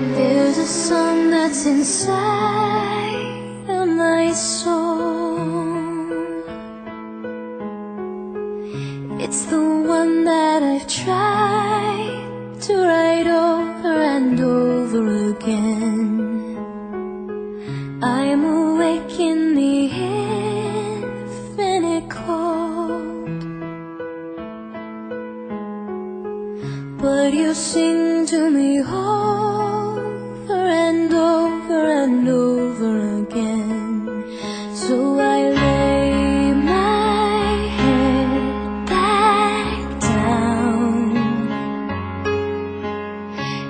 There's a song that's inside of my soul. It's the one that I've tried to write over and over again. I'm awake in the infinite cold, but you sing to me over and over and over again. So I lay my head back down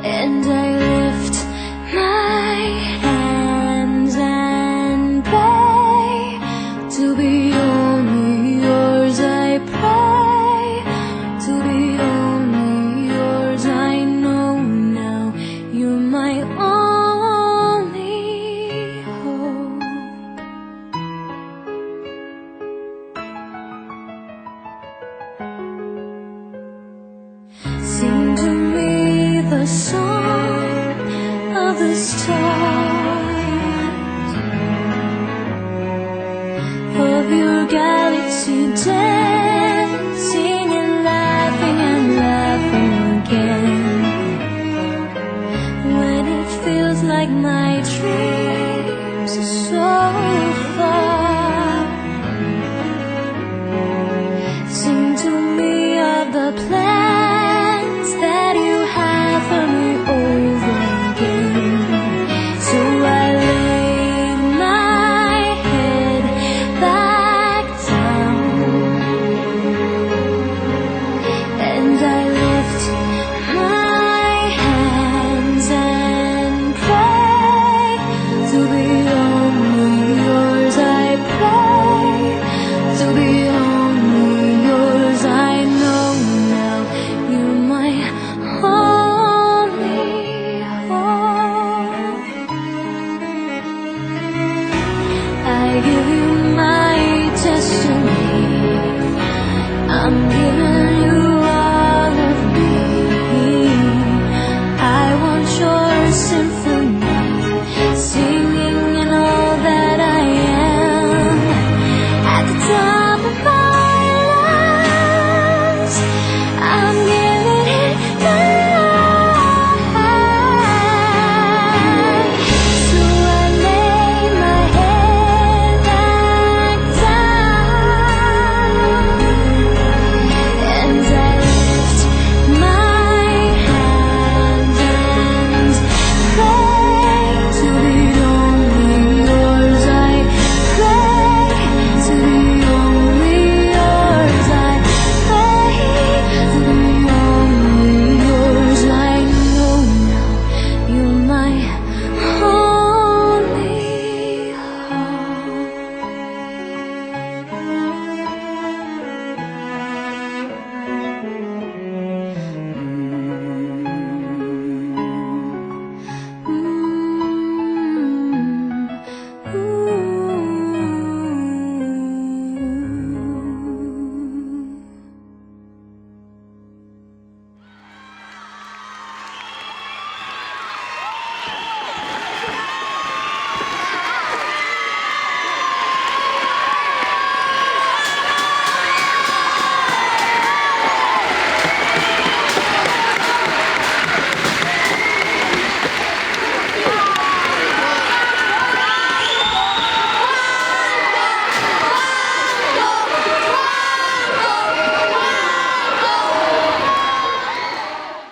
and I lift my hands and pray to be only yours. I pray to be only yours. I know now you're my only hope. Sing to me the song of the stars, of your galaxy dancing and laughing again. When it feels like my dreams are so